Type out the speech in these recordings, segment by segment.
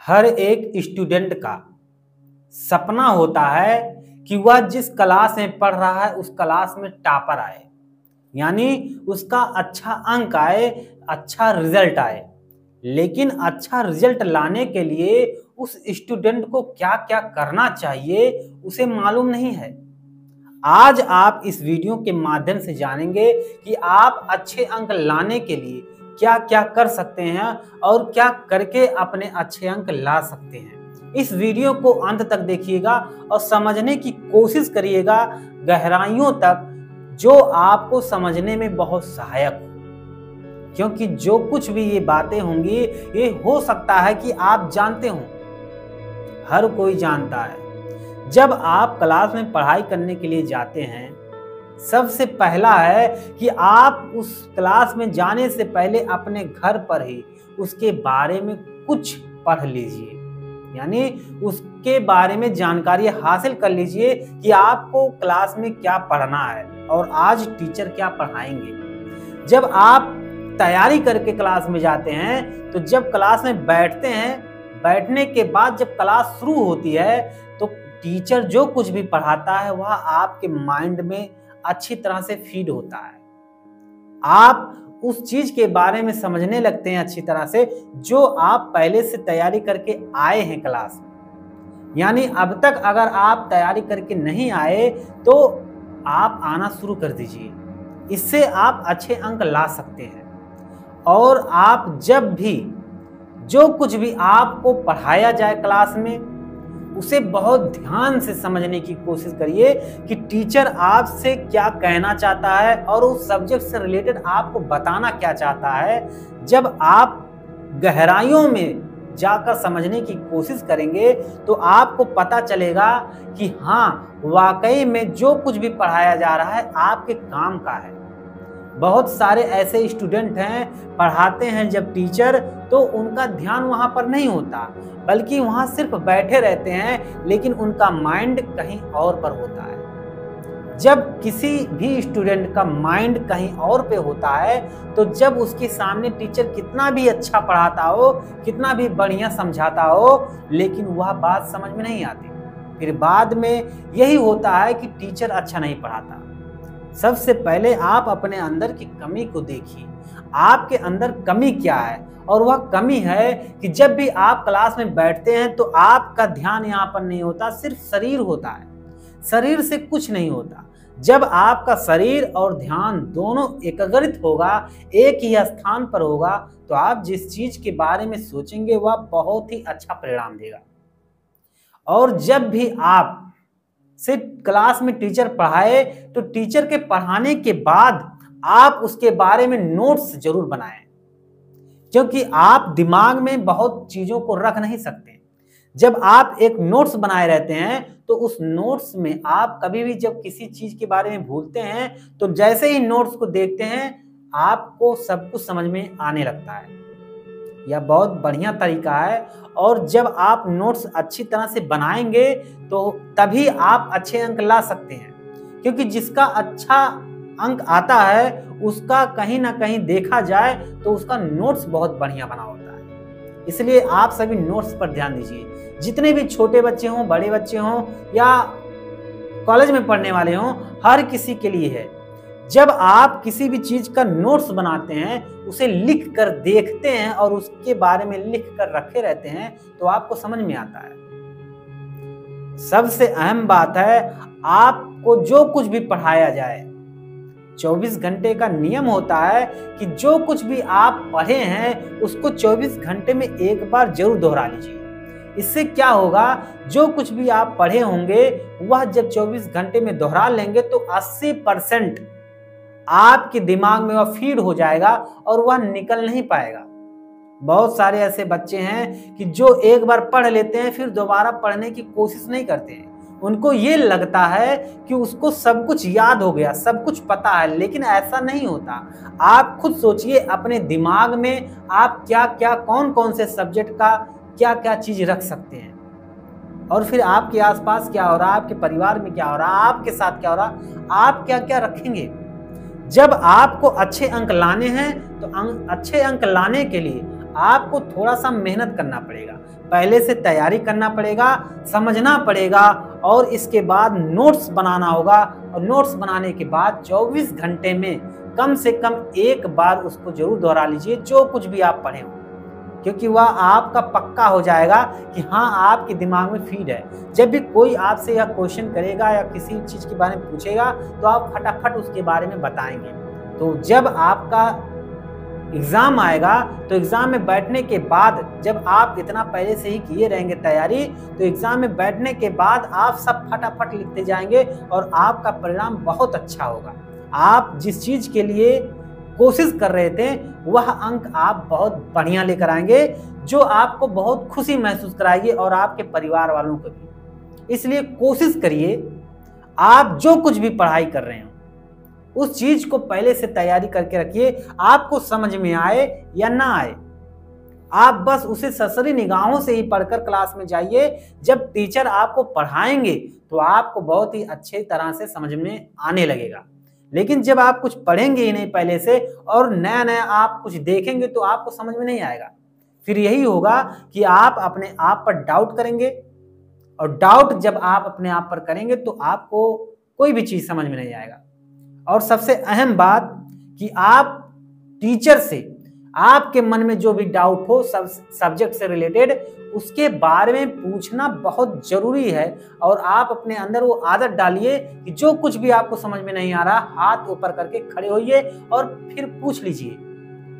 हर एक स्टूडेंट का सपना होता है कि वह जिस क्लास में पढ़ रहा है उस क्लास में टॉपर आए, यानी उसका अच्छा अंक आए, अच्छा रिजल्ट आए। लेकिन अच्छा रिजल्ट लाने के लिए उस स्टूडेंट को क्या क्या करना चाहिए उसे मालूम नहीं है। आज आप इस वीडियो के माध्यम से जानेंगे कि आप अच्छे अंक लाने के लिए क्या क्या कर सकते हैं और क्या करके अपने अच्छे अंक ला सकते हैं। इस वीडियो को अंत तक देखिएगा और समझने की कोशिश करिएगा गहराइयों तक, जो आपको समझने में बहुत सहायक हो। क्योंकि जो कुछ भी ये बातें होंगी ये हो सकता है कि आप जानते हो, हर कोई जानता है। जब आप क्लास में पढ़ाई करने के लिए जाते हैं, सबसे पहला है कि आप उस क्लास में जाने से पहले अपने घर पर ही उसके बारे में कुछ पढ़ लीजिए, यानी उसके बारे में जानकारी हासिल कर लीजिए कि आपको क्लास में क्या पढ़ना है और आज टीचर क्या पढ़ाएंगे। जब आप तैयारी करके क्लास में जाते हैं तो जब क्लास में बैठते हैं, बैठने के बाद जब क्लास शुरू होती है तो टीचर जो कुछ भी पढ़ाता है वह आपके माइंड में अच्छी तरह से फीड होता है। आप उस चीज के बारे में समझने लगते हैं अच्छी तरह से जो आप पहले से तैयारी करके आए हैं क्लास में। यानी अब तक अगर आप तैयारी करके नहीं आए तो आप आना शुरू कर दीजिए, इससे आप अच्छे अंक ला सकते हैं। और आप जब भी जो कुछ भी आपको पढ़ाया जाए क्लास में उसे बहुत ध्यान से समझने की कोशिश करिए कि टीचर आपसे क्या कहना चाहता है और उस सब्जेक्ट से रिलेटेड आपको बताना क्या चाहता है। जब आप गहराइयों में जाकर समझने की कोशिश करेंगे तो आपको पता चलेगा कि हाँ, वाकई में जो कुछ भी पढ़ाया जा रहा है आपके काम का है। बहुत सारे ऐसे स्टूडेंट हैं, पढ़ाते हैं जब टीचर तो उनका ध्यान वहां पर नहीं होता, बल्कि वहां सिर्फ बैठे रहते हैं, लेकिन उनका माइंड कहीं और पर होता है। जब किसी भी स्टूडेंट का माइंड कहीं और पे होता है तो जब उसके सामने टीचर कितना भी अच्छा पढ़ाता हो, कितना भी बढ़िया समझाता हो, लेकिन वह बात समझ में नहीं आती। फिर बाद में यही होता है कि टीचर अच्छा नहीं पढ़ाता। सबसे पहले आप अपने अंदर की कमी को देखिए, आपके अंदर कमी क्या है। और वह कमी है कि जब भी आप क्लास में बैठते हैं तो आपका ध्यान यहाँ पर नहीं होता, सिर्फ शरीर होता है, शरीर से कुछ नहीं होता। जब आपका शरीर और ध्यान दोनों एकाग्रित होगा, एक ही स्थान पर होगा, तो आप जिस चीज के बारे में सोचेंगे वह बहुत ही अच्छा परिणाम देगा। और जब भी आप से क्लास में टीचर पढ़ाए तो टीचर के पढ़ाने के बाद आप उसके बारे में नोट्स जरूर बनाएं, क्योंकि आप दिमाग में बहुत चीजों को रख नहीं सकते। जब आप एक नोट्स बनाए रहते हैं तो उस नोट्स में आप कभी भी जब किसी चीज के बारे में भूलते हैं तो जैसे ही नोट्स को देखते हैं आपको सब कुछ समझ में आने लगता है। यह बहुत बढ़िया तरीका है। और जब आप नोट्स अच्छी तरह से बनाएंगे तो तभी आप अच्छे अंक ला सकते हैं, क्योंकि जिसका अच्छा अंक आता है उसका कहीं ना कहीं देखा जाए तो उसका नोट्स बहुत बढ़िया बना होता है। इसलिए आप सभी नोट्स पर ध्यान दीजिए। जितने भी छोटे बच्चे हों, बड़े बच्चे हों या कॉलेज में पढ़ने वाले हों, हर किसी के लिए है। जब आप किसी भी चीज का नोट्स बनाते हैं, उसे लिख कर देखते हैं और उसके बारे में लिख कर रखे रहते हैं तो आपको समझ में आता है। सबसे अहम बात है, आपको जो कुछ भी पढ़ाया जाए, 24 घंटे का नियम होता है कि जो कुछ भी आप पढ़े हैं उसको 24 घंटे में एक बार जरूर दोहरा लीजिए। इससे क्या होगा, जो कुछ भी आप पढ़े होंगे वह जब 24 घंटे में दोहरा लेंगे तो 80% आपके दिमाग में वह फीड हो जाएगा और वह निकल नहीं पाएगा। बहुत सारे ऐसे बच्चे हैं कि जो एक बार पढ़ लेते हैं फिर दोबारा पढ़ने की कोशिश नहीं करते हैं। उनको ये लगता है कि उसको सब कुछ याद हो गया, सब कुछ पता है, लेकिन ऐसा नहीं होता। आप खुद सोचिए, अपने दिमाग में आप क्या क्या, कौन कौन से सब्जेक्ट का क्या क्या चीज रख सकते हैं, और फिर आपके आसपास क्या हो रहा, आपके परिवार में क्या हो रहा, आपके साथ क्या हो रहा, आप क्या क्या रखेंगे। जब आपको अच्छे अंक लाने हैं तो अच्छे अंक लाने के लिए आपको थोड़ा सा मेहनत करना पड़ेगा, पहले से तैयारी करना पड़ेगा, समझना पड़ेगा और इसके बाद नोट्स बनाना होगा। और नोट्स बनाने के बाद 24 घंटे में कम से कम एक बार उसको जरूर दोहरा लीजिए, जो कुछ भी आप पढ़े हो, क्योंकि वह आपका पक्का हो जाएगा कि हाँ आपके दिमाग में फीड है। जब भी कोई आपसे यह क्वेश्चन करेगा या किसी चीज़ के बारे में पूछेगा तो आप फटाफट उसके बारे में बताएंगे। तो जब आपका एग्ज़ाम आएगा तो एग्ज़ाम में बैठने के बाद जब आप इतना पहले से ही किए रहेंगे तैयारी, तो एग्ज़ाम में बैठने के बाद आप सब फटाफट लिखते जाएंगे और आपका परिणाम बहुत अच्छा होगा। आप जिस चीज़ के लिए कोशिश कर रहे थे वह अंक आप बहुत बढ़िया लेकर आएंगे, जो आपको बहुत खुशी महसूस कराएगी और आपके परिवार वालों को भी। इसलिए कोशिश करिए, आप जो कुछ भी पढ़ाई कर रहे हो उस चीज को पहले से तैयारी करके रखिए, आपको समझ में आए या ना आए। आप बस उसे सरसरी निगाहों से ही पढ़कर क्लास में जाइए। जब टीचर आपको पढ़ाएंगे तो आपको बहुत ही अच्छे तरह से समझ में आने लगेगा। लेकिन जब आप कुछ पढ़ेंगे ही नहीं पहले से और नया नया आप कुछ देखेंगे तो आपको समझ में नहीं आएगा। फिर यही होगा कि आप अपने आप पर डाउट करेंगे, और डाउट जब आप अपने आप पर करेंगे तो आपको कोई भी चीज़ समझ में नहीं आएगा। और सबसे अहम बात कि आप टीचर से आपके मन में जो भी डाउट हो सब्जेक्ट से रिलेटेड, उसके बारे में पूछना बहुत जरूरी है। और आप अपने अंदर वो आदत डालिए कि जो कुछ भी आपको समझ में नहीं आ रहा, हाथ ऊपर करके खड़े होइए और फिर पूछ लीजिए।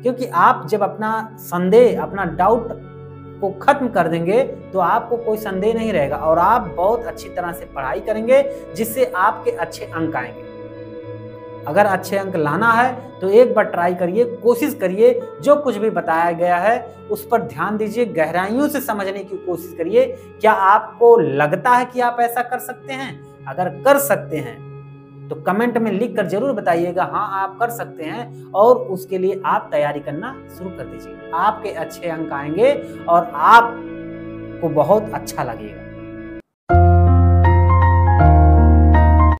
क्योंकि आप जब अपना संदेह, अपना डाउट को खत्म कर देंगे तो आपको कोई संदेह नहीं रहेगा और आप बहुत अच्छी तरह से पढ़ाई करेंगे, जिससे आपके अच्छे अंक आएंगे। अगर अच्छे अंक लाना है तो एक बार ट्राई करिए, कोशिश करिए, जो कुछ भी बताया गया है उस पर ध्यान दीजिए, गहराइयों से समझने की कोशिश करिए। क्या आपको लगता है कि आप ऐसा कर सकते हैं? अगर कर सकते हैं तो कमेंट में लिख कर जरूर बताइएगा हाँ आप कर सकते हैं, और उसके लिए आप तैयारी करना शुरू कर दीजिए। आपके अच्छे अंक आएंगे और आपको बहुत अच्छा लगेगा।